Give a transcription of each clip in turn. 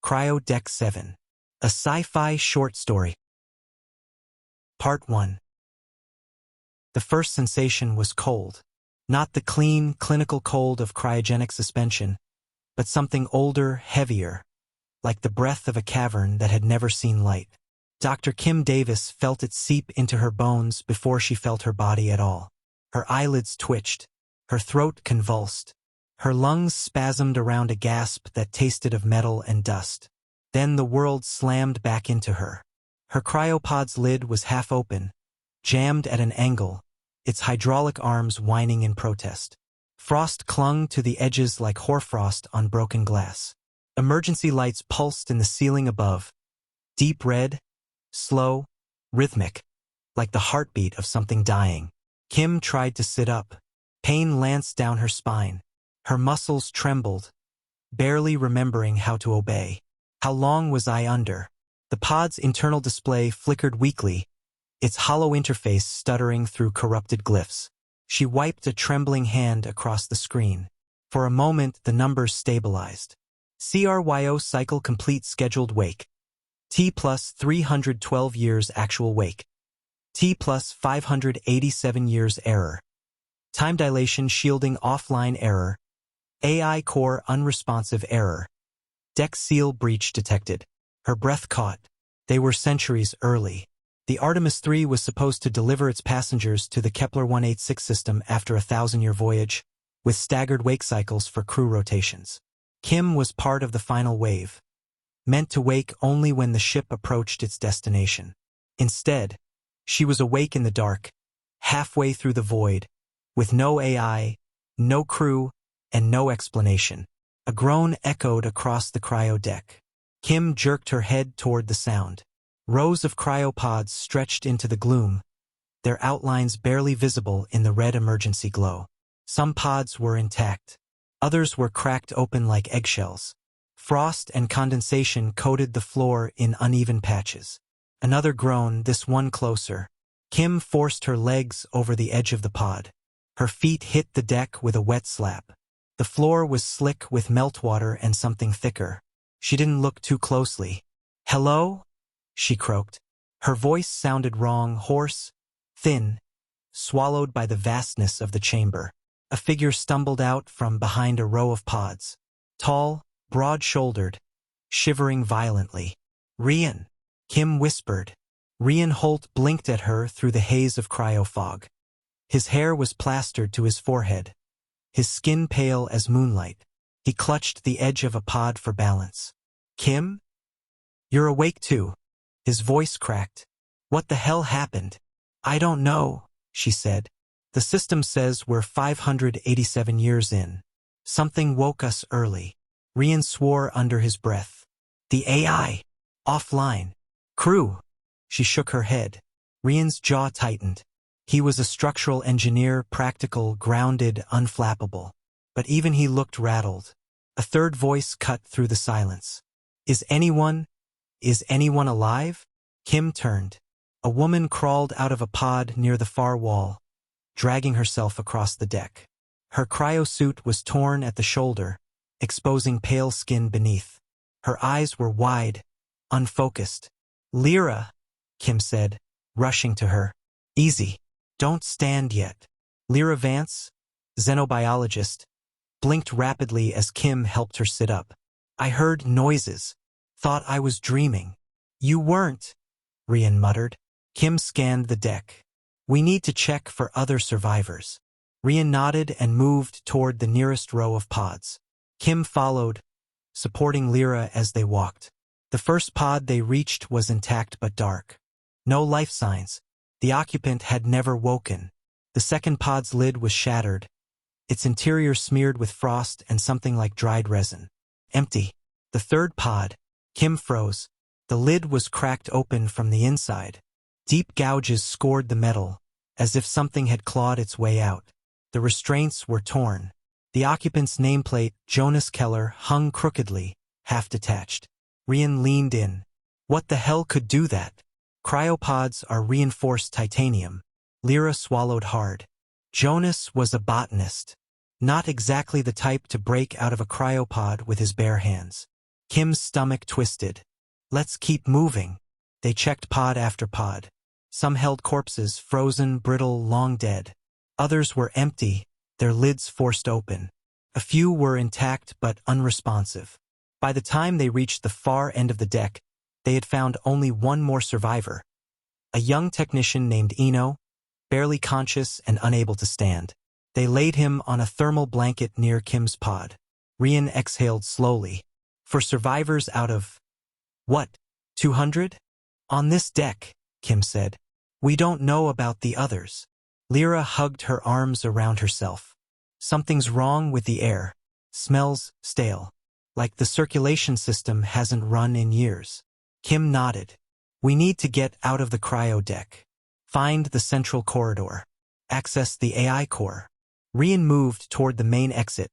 Cryo Deck 7. A sci-fi short story. Part 1. The first sensation was cold. Not the clean, clinical cold of cryogenic suspension, but something older, heavier, like the breath of a cavern that had never seen light. Dr. Kim Davis felt it seep into her bones before she felt her body at all. Her eyelids twitched, her throat convulsed, her lungs spasmed around a gasp that tasted of metal and dust. Then the world slammed back into her. Her cryopod's lid was half open, jammed at an angle, its hydraulic arms whining in protest. Frost clung to the edges like hoarfrost on broken glass. Emergency lights pulsed in the ceiling above, deep red, slow, rhythmic, like the heartbeat of something dying. Kim tried to sit up. Pain lanced down her spine. Her muscles trembled, barely remembering how to obey. How long was I under? The pod's internal display flickered weakly, its hollow interface stuttering through corrupted glyphs. She wiped a trembling hand across the screen. For a moment, the numbers stabilized. CRYO cycle complete scheduled wake. T plus 312 years actual wake. T plus 587 years error. Time dilation shielding offline error. AI core unresponsive error. Deck seal breach detected. Her breath caught. They were centuries early. The Artemis III was supposed to deliver its passengers to the Kepler 186 system after a 1,000-year voyage, with staggered wake cycles for crew rotations. Kim was part of the final wave, meant to wake only when the ship approached its destination. Instead, she was awake in the dark, halfway through the void, with no AI, no crew, and no explanation. A groan echoed across the cryo deck. Kim jerked her head toward the sound. Rows of cryopods stretched into the gloom, their outlines barely visible in the red emergency glow. Some pods were intact. Others were cracked open like eggshells. Frost and condensation coated the floor in uneven patches. Another groan, this one closer. Kim forced her legs over the edge of the pod. Her feet hit the deck with a wet slap. The floor was slick with meltwater and something thicker. She didn't look too closely. "Hello?" she croaked. Her voice sounded wrong, hoarse, thin, swallowed by the vastness of the chamber. A figure stumbled out from behind a row of pods. Tall, broad-shouldered, shivering violently. "Rian," Kim whispered. Rian Holt blinked at her through the haze of cryo fog. His hair was plastered to his forehead, his skin pale as moonlight. He clutched the edge of a pod for balance. "Kim? You're awake too." His voice cracked. "What the hell happened?" "I don't know," she said. "The system says we're 587 years in. Something woke us early." Rian swore under his breath. "The AI. Offline. Crew." She shook her head. Rian's jaw tightened. He was a structural engineer, practical, grounded, unflappable. But even he looked rattled. A third voice cut through the silence. Is anyone alive?" Kim turned. A woman crawled out of a pod near the far wall, dragging herself across the deck. Her cryosuit was torn at the shoulder, exposing pale skin beneath. Her eyes were wide, unfocused. "Lyra," Kim said, rushing to her. "Easy. Don't stand yet." Lyra Vance, xenobiologist, blinked rapidly as Kim helped her sit up. "I heard noises. Thought I was dreaming." "You weren't," Rian muttered. Kim scanned the deck. "We need to check for other survivors." Rian nodded and moved toward the nearest row of pods. Kim followed, supporting Lyra as they walked. The first pod they reached was intact but dark. No life signs. The occupant had never woken. The second pod's lid was shattered, its interior smeared with frost and something like dried resin. Empty. The third pod. Kim froze. The lid was cracked open from the inside. Deep gouges scored the metal, as if something had clawed its way out. The restraints were torn. The occupant's nameplate, Jonas Keller, hung crookedly, half detached. Rian leaned in. What the hell could do that? Cryopods are reinforced titanium. Lyra swallowed hard. Jonas was a botanist. Not exactly the type to break out of a cryopod with his bare hands. Kim's stomach twisted. Let's keep moving. They checked pod after pod. Some held corpses, frozen, brittle, long dead. Others were empty, their lids forced open. A few were intact but unresponsive. By the time they reached the far end of the deck, they had found only one more survivor. A young technician named Eno, barely conscious and unable to stand. They laid him on a thermal blanket near Kim's pod. Rian exhaled slowly. For survivors out of, what, 200? On this deck, Kim said. We don't know about the others. Lyra hugged her arms around herself. Something's wrong with the air. Smells stale. Like the circulation system hasn't run in years. Kim nodded. We need to get out of the cryo deck. Find the central corridor. Access the AI core. Rian moved toward the main exit,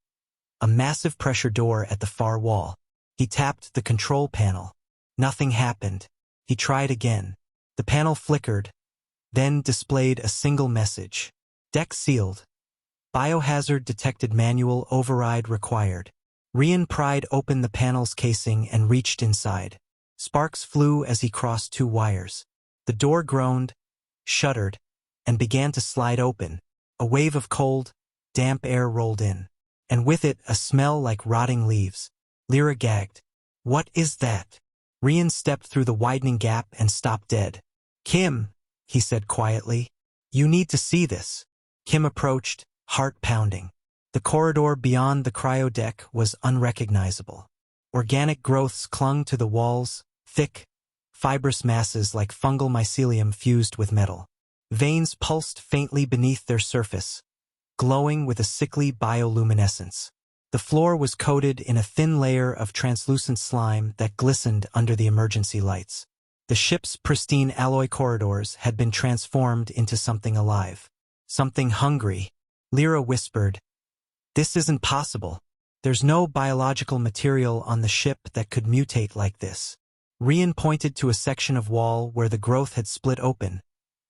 a massive pressure door at the far wall. He tapped the control panel. Nothing happened. He tried again. The panel flickered, then displayed a single message. Deck sealed. Biohazard detected, manual override required. Rian pried open the panel's casing and reached inside. Sparks flew as he crossed two wires. The door groaned, shuddered, and began to slide open. A wave of cold, damp air rolled in, and with it a smell like rotting leaves. Lyra gagged. What is that? Rian stepped through the widening gap and stopped dead. Kim, he said quietly. You need to see this. Kim approached, heart pounding. The corridor beyond the cryo deck was unrecognizable. Organic growths clung to the walls, thick, fibrous masses like fungal mycelium fused with metal. Veins pulsed faintly beneath their surface, glowing with a sickly bioluminescence. The floor was coated in a thin layer of translucent slime that glistened under the emergency lights. The ship's pristine alloy corridors had been transformed into something alive. Something hungry. Lyra whispered, This isn't possible. There's no biological material on the ship that could mutate like this. Rian pointed to a section of wall where the growth had split open,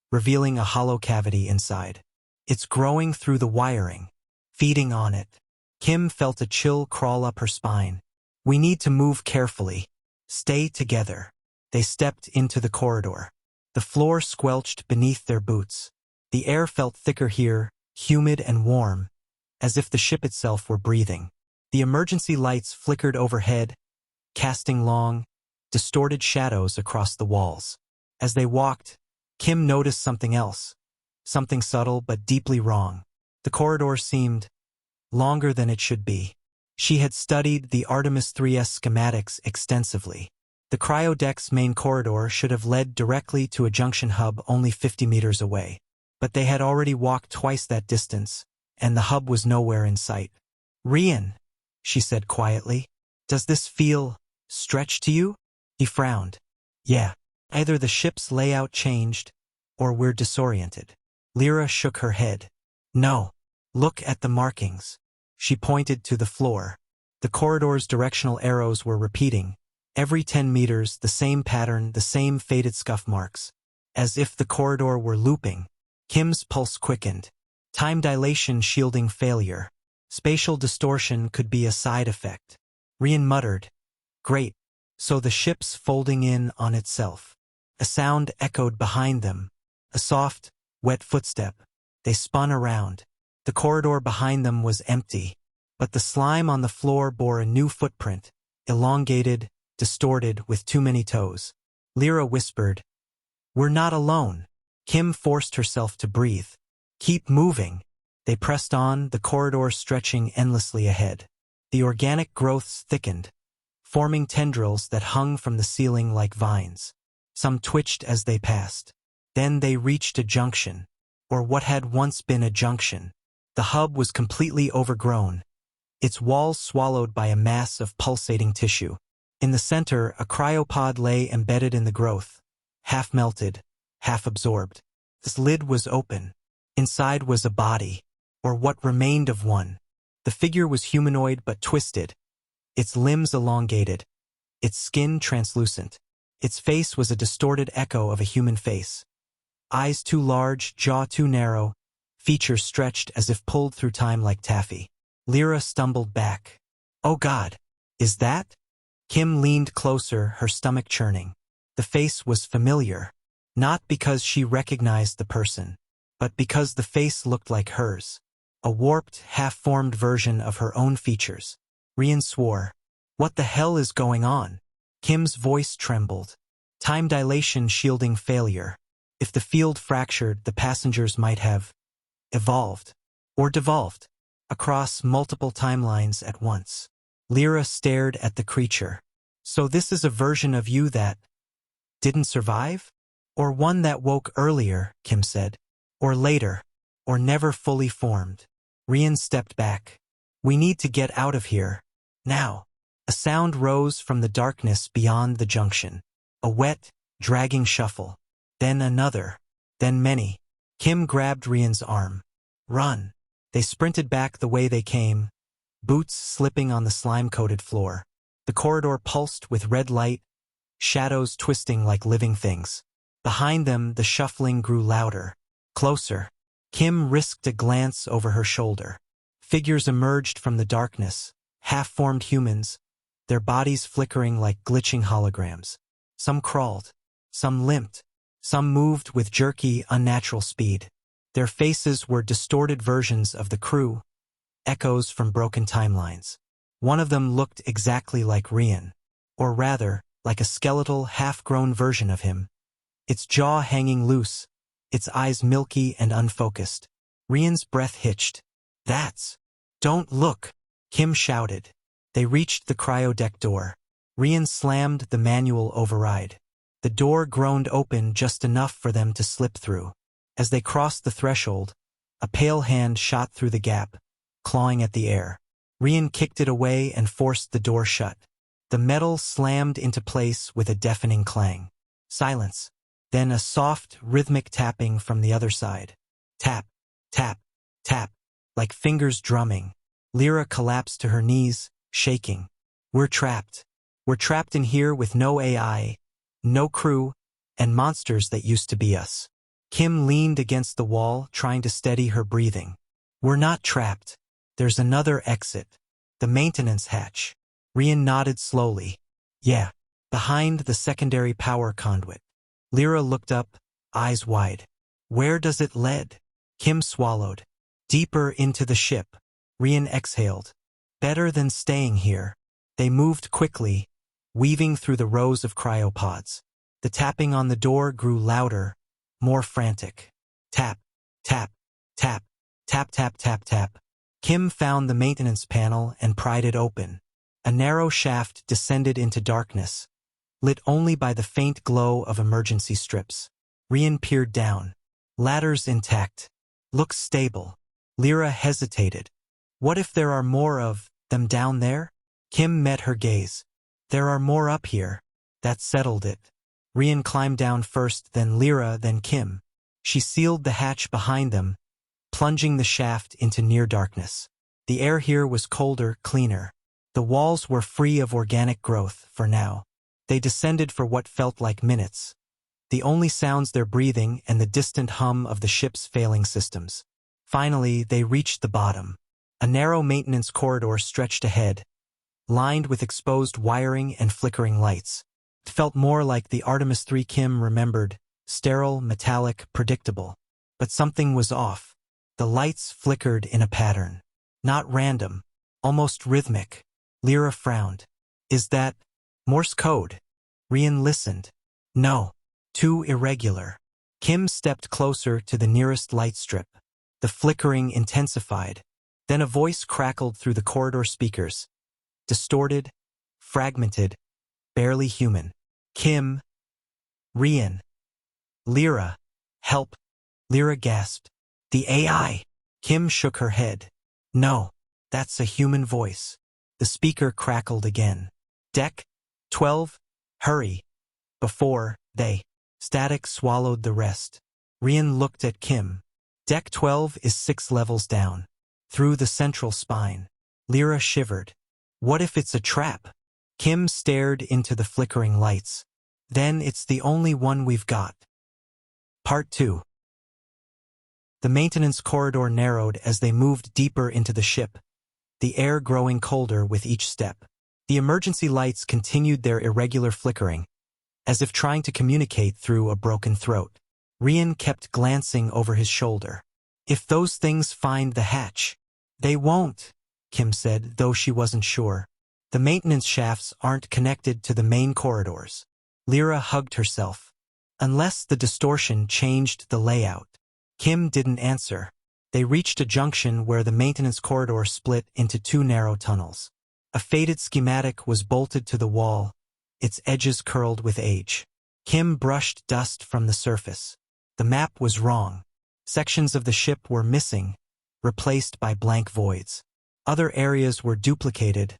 revealing a hollow cavity inside. It's growing through the wiring, feeding on it. Kim felt a chill crawl up her spine. We need to move carefully. Stay together. They stepped into the corridor. The floor squelched beneath their boots. The air felt thicker here, humid and warm, as if the ship itself were breathing. The emergency lights flickered overhead, casting long, distorted shadows across the walls. As they walked, Kim noticed something else. Something subtle but deeply wrong. The corridor seemed longer than it should be. She had studied the Artemis 3S schematics extensively. The cryodeck's main corridor should have led directly to a junction hub only 50 meters away. But they had already walked twice that distance, and the hub was nowhere in sight. Rian, she said quietly, does this feel stretched to you? He frowned. Yeah. Either the ship's layout changed, or we're disoriented. Lyra shook her head. No. Look at the markings. She pointed to the floor. The corridor's directional arrows were repeating. Every 10 meters, the same pattern, the same faded scuff marks. As if the corridor were looping. Kim's pulse quickened. Time dilation shielding failure. Spatial distortion could be a side effect. Rian muttered. Great. So the ship's folding in on itself. A sound echoed behind them. A soft, wet footstep. They spun around. The corridor behind them was empty, but the slime on the floor bore a new footprint, elongated, distorted, with too many toes. Lyra whispered, We're not alone. Kim forced herself to breathe. Keep moving. They pressed on, the corridor stretching endlessly ahead. The organic growths thickened, forming tendrils that hung from the ceiling like vines. Some twitched as they passed. Then they reached a junction, or what had once been a junction. The hub was completely overgrown, its walls swallowed by a mass of pulsating tissue. In the center, a cryopod lay embedded in the growth, half melted, half absorbed. Its lid was open. Inside was a body, or what remained of one. The figure was humanoid but twisted, its limbs elongated, its skin translucent. Its face was a distorted echo of a human face. Eyes too large, jaw too narrow, features stretched as if pulled through time like taffy. Lyra stumbled back. Oh God, is that? Kim leaned closer, her stomach churning. The face was familiar, not because she recognized the person, but because the face looked like hers. A warped, half-formed version of her own features. Rian swore. What the hell is going on? Kim's voice trembled. Time dilation shielding failure. If the field fractured, the passengers might have evolved or devolved across multiple timelines at once. Lyra stared at the creature. So this is a version of you that didn't survive? Or one that woke earlier, Kim said. Or later. Or never fully formed. Rian stepped back. We need to get out of here. Now. A sound rose from the darkness beyond the junction. A wet, dragging shuffle. Then another. Then many. Kim grabbed Rian's arm. Run. They sprinted back the way they came, boots slipping on the slime-coated floor. The corridor pulsed with red light, shadows twisting like living things. Behind them, the shuffling grew louder. Closer. Kim risked a glance over her shoulder. Figures emerged from the darkness, half-formed humans, their bodies flickering like glitching holograms. Some crawled. Some limped. Some moved with jerky, unnatural speed. Their faces were distorted versions of the crew, echoes from broken timelines. One of them looked exactly like Rian, or rather, like a skeletal, half-grown version of him, its jaw hanging loose, its eyes milky and unfocused. Rian's breath hitched. That's... Don't look! Kim shouted. They reached the cryo deck door. Rian slammed the manual override. The door groaned open just enough for them to slip through. As they crossed the threshold, a pale hand shot through the gap, clawing at the air. Rian kicked it away and forced the door shut. The metal slammed into place with a deafening clang. Silence. Then a soft, rhythmic tapping from the other side. Tap, tap, tap, like fingers drumming. Lyra collapsed to her knees, shaking. We're trapped. We're trapped in here with no AI, no crew, and monsters that used to be us. Kim leaned against the wall, trying to steady her breathing. We're not trapped. There's another exit. The maintenance hatch. Rian nodded slowly. Yeah, behind the secondary power conduit. Lyra looked up, eyes wide. Where does it lead? Kim swallowed. Deeper into the ship. Rian exhaled. Better than staying here. They moved quickly, weaving through the rows of cryopods. The tapping on the door grew louder, more frantic. Tap, tap, tap, tap, tap, tap, tap. Kim found the maintenance panel and pried it open. A narrow shaft descended into darkness, lit only by the faint glow of emergency strips. Rian peered down. Ladders intact. Looks stable. Lyra hesitated. What if there are more of them down there? Kim met her gaze. There are more up here. That settled it. Rian climbed down first, then Lyra, then Kim. She sealed the hatch behind them, plunging the shaft into near darkness. The air here was colder, cleaner. The walls were free of organic growth, for now. They descended for what felt like minutes. The only sounds their breathing and the distant hum of the ship's failing systems. Finally, they reached the bottom. A narrow maintenance corridor stretched ahead, lined with exposed wiring and flickering lights. It felt more like the Artemis III Kim remembered, sterile, metallic, predictable. But something was off. The lights flickered in a pattern. Not random, almost rhythmic. Lyra frowned. Is that Morse code? Rian listened. No. Too irregular. Kim stepped closer to the nearest light strip. The flickering intensified. Then a voice crackled through the corridor speakers. Distorted, fragmented, barely human. Kim. Rian. Lyra. Help. Lyra gasped. The AI. Kim shook her head. No, that's a human voice. The speaker crackled again. Deck 12, hurry. Before they. Static swallowed the rest. Rian looked at Kim. Deck 12 is 6 levels down. Through the central spine. Lyra shivered. What if it's a trap? Kim stared into the flickering lights. Then it's the only one we've got. Part 2. The maintenance corridor narrowed as they moved deeper into the ship, the air growing colder with each step. The emergency lights continued their irregular flickering, as if trying to communicate through a broken throat. Rian kept glancing over his shoulder. If those things find the hatch. They won't, Kim said, though she wasn't sure. The maintenance shafts aren't connected to the main corridors. Lyra hugged herself. Unless the distortion changed the layout. Kim didn't answer. They reached a junction where the maintenance corridor split into two narrow tunnels. A faded schematic was bolted to the wall, its edges curled with age. Kim brushed dust from the surface. The map was wrong. Sections of the ship were missing, replaced by blank voids. Other areas were duplicated,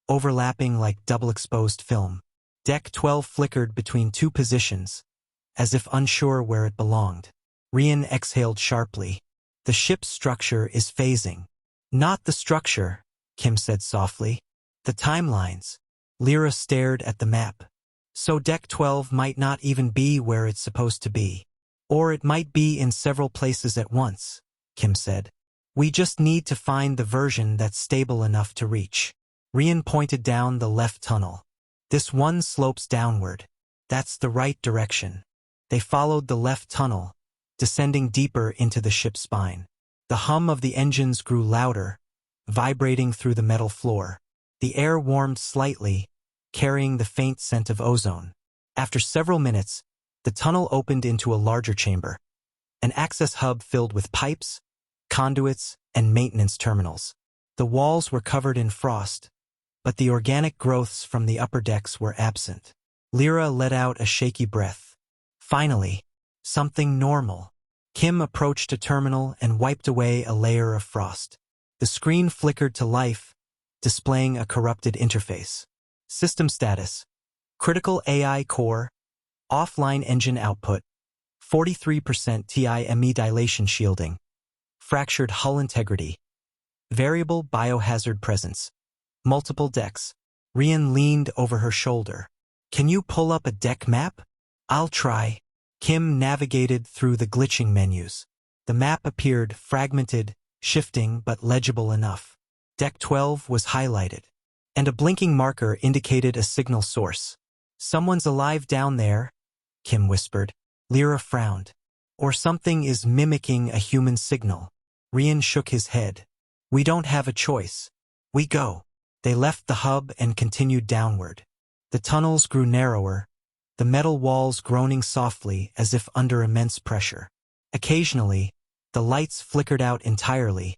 overlapping like double-exposed film. Deck 12 flickered between two positions, as if unsure where it belonged. Rian exhaled sharply. The ship's structure is phasing. Not the structure, Kim said softly. The timelines. Lyra stared at the map. So Deck 12 might not even be where it's supposed to be. Or it might be in several places at once, Kim said. We just need to find the version that's stable enough to reach. Rian pointed down the left tunnel. This one slopes downward. That's the right direction. They followed the left tunnel, descending deeper into the ship's spine. The hum of the engines grew louder, vibrating through the metal floor. The air warmed slightly, carrying the faint scent of ozone. After several minutes, the tunnel opened into a larger chamber, an access hub filled with pipes, conduits, and maintenance terminals. The walls were covered in frost, but the organic growths from the upper decks were absent. Lyra let out a shaky breath. Finally, something normal. Kim approached a terminal and wiped away a layer of frost. The screen flickered to life, displaying a corrupted interface. System status: critical AI core, offline engine output, 43% TIME dilation shielding, fractured hull integrity, variable biohazard presence, multiple decks. Rian leaned over her shoulder. Can you pull up a deck map? I'll try. Kim navigated through the glitching menus. The map appeared fragmented, shifting but legible enough. Deck 12 was highlighted, and a blinking marker indicated a signal source. Someone's alive down there, Kim whispered. Lyra frowned. Or something is mimicking a human signal. Rian shook his head. We don't have a choice. We go. They left the hub and continued downward. The tunnels grew narrower, the metal walls groaning softly as if under immense pressure. Occasionally, the lights flickered out entirely,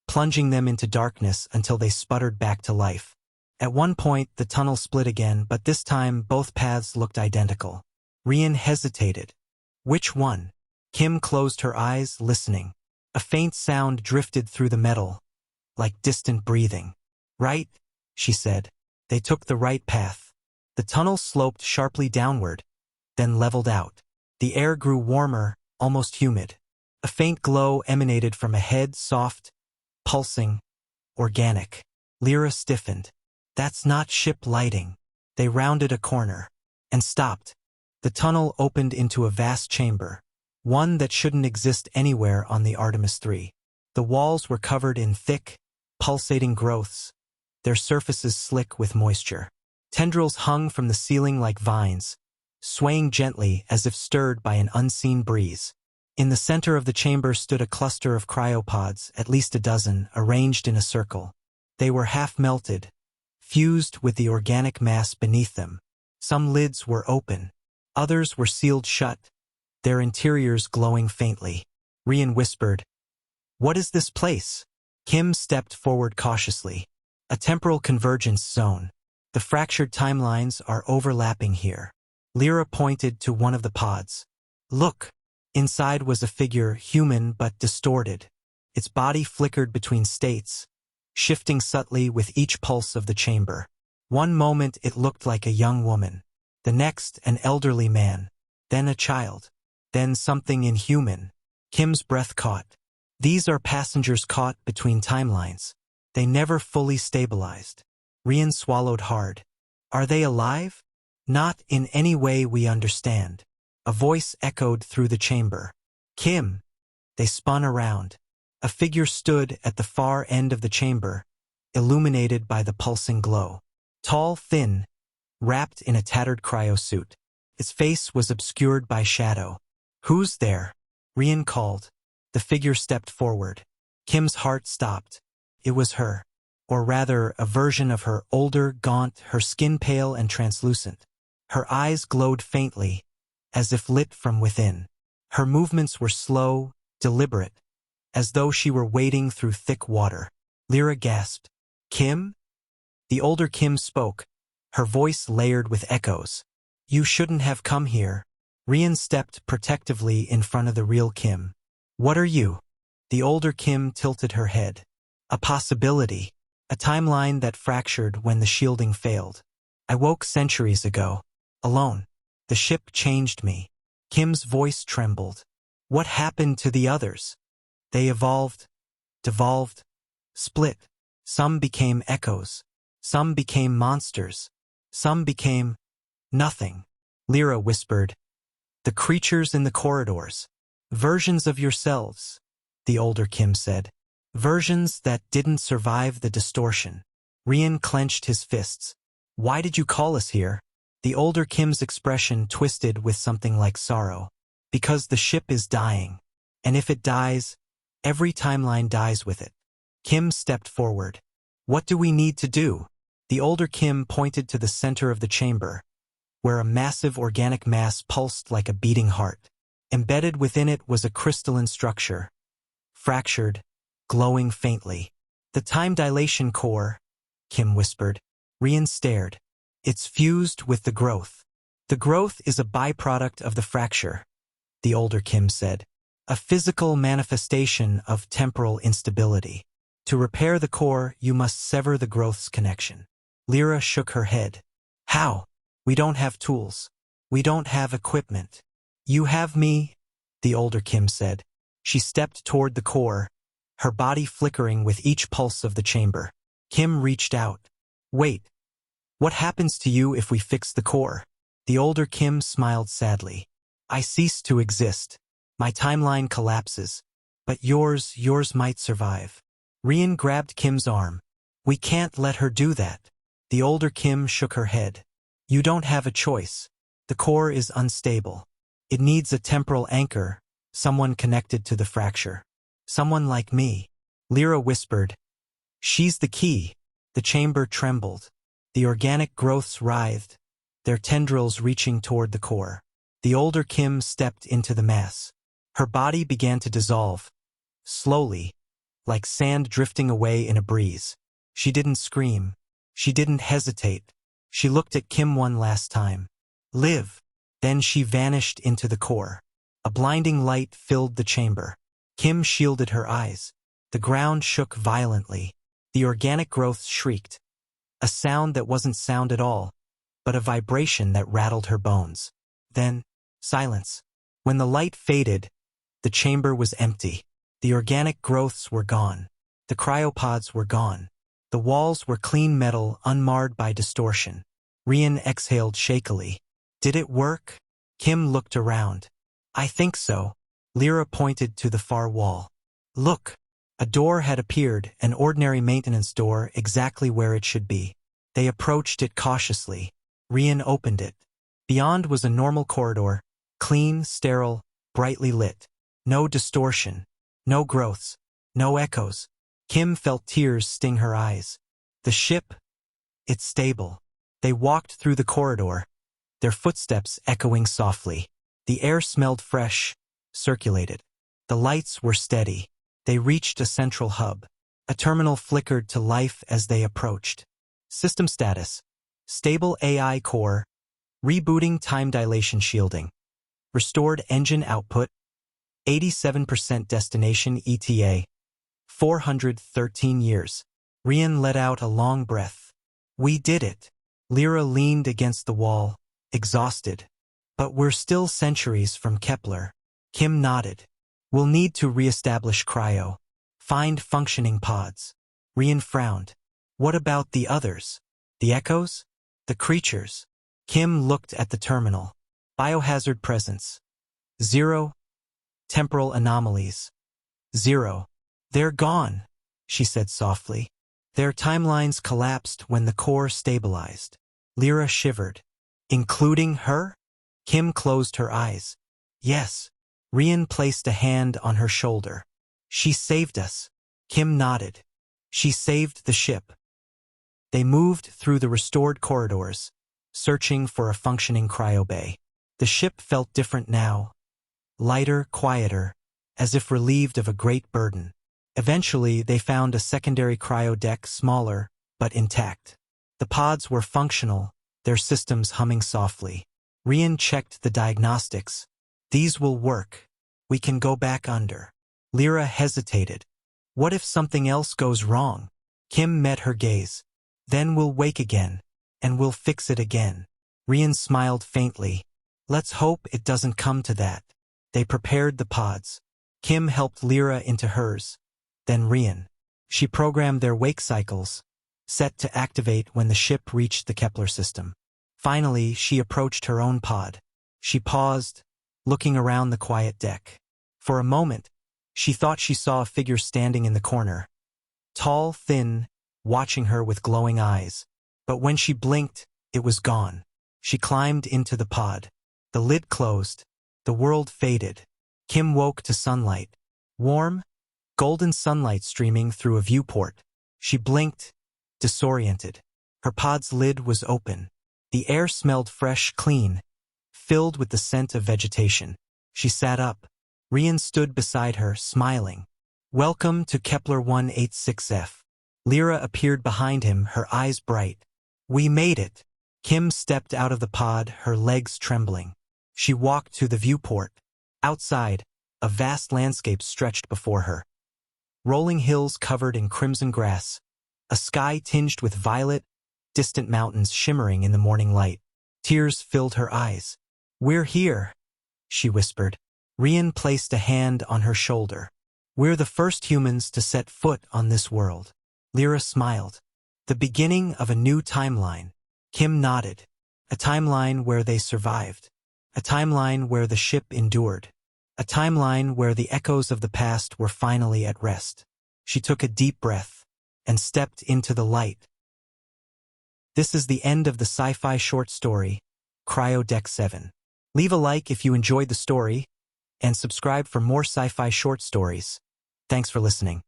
plunging them into darkness until they sputtered back to life. At one point, the tunnel split again, but this time both paths looked identical. Rian hesitated. Which one? Kim closed her eyes, listening. A faint sound drifted through the metal, like distant breathing. Right, she said. They took the right path. The tunnel sloped sharply downward, then leveled out. The air grew warmer, almost humid. A faint glow emanated from a head, soft, pulsing, organic. Lyra stiffened. That's not ship lighting. They rounded a corner and stopped. The tunnel opened into a vast chamber, one that shouldn't exist anywhere on the Artemis III. The walls were covered in thick, pulsating growths, their surfaces slick with moisture. Tendrils hung from the ceiling like vines, swaying gently as if stirred by an unseen breeze. In the center of the chamber stood a cluster of cryopods, at least a dozen, arranged in a circle. They were half-melted, fused with the organic mass beneath them. Some lids were open, others were sealed shut, their interiors glowing faintly. Rian whispered, "What is this place?" Kim stepped forward cautiously. A temporal convergence zone. The fractured timelines are overlapping here. Lyra pointed to one of the pods. Look! Inside was a figure, human but distorted. Its body flickered between states, shifting subtly with each pulse of the chamber. One moment it looked like a young woman, the next an elderly man, then a child, then something inhuman. Kim's breath caught. These are passengers caught between timelines. They never fully stabilized. Rian swallowed hard. Are they alive? Not in any way we understand. A voice echoed through the chamber. Kim! They spun around. A figure stood at the far end of the chamber, illuminated by the pulsing glow. Tall, thin, wrapped in a tattered cryo suit. Its face was obscured by shadow. "Who's there?" Rian called. The figure stepped forward. Kim's heart stopped. It was her. Or rather, a version of her, older, gaunt, her skin pale and translucent. Her eyes glowed faintly, as if lit from within. Her movements were slow, deliberate, as though she were wading through thick water. Lyra gasped. "Kim?" The older Kim spoke, her voice layered with echoes. "You shouldn't have come here." Rian stepped protectively in front of the real Kim. "What are you?" The older Kim tilted her head. "A possibility. A timeline that fractured when the shielding failed. I woke centuries ago. Alone. The ship changed me." Kim's voice trembled. "What happened to the others?" "They evolved, devolved, split. Some became echoes. Some became monsters. Some became nothing." Lyra whispered. "The creatures in the corridors. Versions of yourselves," the older Kim said. "Versions that didn't survive the distortion." Rian clenched his fists. "Why did you call us here?" The older Kim's expression twisted with something like sorrow. "Because the ship is dying. And if it dies, every timeline dies with it." Kim stepped forward. "What do we need to do?" The older Kim pointed to the center of the chamber, where a massive organic mass pulsed like a beating heart. Embedded within it was a crystalline structure, fractured, glowing faintly. "The time dilation core," Kim whispered. Rian stared. "It's fused with the growth." "The growth is a byproduct of the fracture," the older Kim said. "A physical manifestation of temporal instability. To repair the core, you must sever the growth's connection." Lyra shook her head. "How? We don't have tools. We don't have equipment." "You have me," the older Kim said. She stepped toward the core, her body flickering with each pulse of the chamber. Kim reached out. "Wait. What happens to you if we fix the core?" The older Kim smiled sadly. "I cease to exist. My timeline collapses. But yours might survive." Rian grabbed Kim's arm. "We can't let her do that." The older Kim shook her head. "You don't have a choice. The core is unstable. It needs a temporal anchor, someone connected to the fracture. Someone like me." Lyra whispered. "She's the key." The chamber trembled. The organic growths writhed, their tendrils reaching toward the core. The older Kim stepped into the mass. Her body began to dissolve, slowly, like sand drifting away in a breeze. She didn't scream. She didn't hesitate. She looked at Kim one last time. "Live." Then she vanished into the core. A blinding light filled the chamber. Kim shielded her eyes. The ground shook violently. The organic growth shrieked. A sound that wasn't sound at all, but a vibration that rattled her bones. Then, silence. When the light faded, the chamber was empty. The organic growths were gone. The cryopods were gone. The walls were clean metal, unmarred by distortion. Rian exhaled shakily. "Did it work?" Kim looked around. "I think so." Lyra pointed to the far wall. "Look." A door had appeared, an ordinary maintenance door, exactly where it should be. They approached it cautiously. Rian opened it. Beyond was a normal corridor, clean, sterile, brightly lit. No distortion. No growths. No echoes. Kim felt tears sting her eyes. "The ship? It's stable." They walked through the corridor, their footsteps echoing softly. The air smelled fresh, circulated. The lights were steady. They reached a central hub. A terminal flickered to life as they approached. System status: stable AI core, rebooting time dilation shielding. Restored engine output, 87% destination ETA, 413 years. Rian let out a long breath. "We did it." Lyra leaned against the wall, exhausted. "But we're still centuries from Kepler." Kim nodded. "We'll need to reestablish Cryo. Find functioning pods." Rian frowned. "What about the others? The echoes? The creatures?" Kim looked at the terminal. "Biohazard presence. 0. Temporal anomalies. 0. "They're gone," she said softly. Their timelines collapsed when the core stabilized. Lyra shivered. Including her? Kim closed her eyes. Yes. Rian placed a hand on her shoulder. She saved us. Kim nodded. She saved the ship. They moved through the restored corridors, searching for a functioning cryo bay. The ship felt different now. Lighter, quieter, as if relieved of a great burden. Eventually, they found a secondary cryo deck, smaller, but intact. The pods were functional, their systems humming softly. Rian checked the diagnostics. These will work. We can go back under. Lyra hesitated. What if something else goes wrong? Kim met her gaze. Then we'll wake again, and we'll fix it again. Rian smiled faintly. Let's hope it doesn't come to that. They prepared the pods. Kim helped Lyra into hers. Then Rian. She programmed their wake cycles, set to activate when the ship reached the Kepler system. Finally, she approached her own pod. She paused, looking around the quiet deck. For a moment, she thought she saw a figure standing in the corner. Tall, thin, watching her with glowing eyes. But when she blinked, it was gone. She climbed into the pod. The lid closed. The world faded. Kim woke to sunlight. Warm, golden sunlight streaming through a viewport. She blinked, disoriented. Her pod's lid was open. The air smelled fresh, clean, filled with the scent of vegetation. She sat up. Rian stood beside her, smiling. Welcome to Kepler 186F. Lyra appeared behind him, her eyes bright. We made it. Kim stepped out of the pod, her legs trembling. She walked to the viewport. Outside, a vast landscape stretched before her. Rolling hills covered in crimson grass. A sky tinged with violet, distant mountains shimmering in the morning light. Tears filled her eyes. We're here, she whispered. Rian placed a hand on her shoulder. We're the first humans to set foot on this world. Lyra smiled. The beginning of a new timeline. Kim nodded. A timeline where they survived. A timeline where the ship endured. A timeline where the echoes of the past were finally at rest. She took a deep breath and stepped into the light. This is the end of the sci-fi short story, Cryo Deck 7. Leave a like if you enjoyed the story, and subscribe for more sci-fi short stories. Thanks for listening.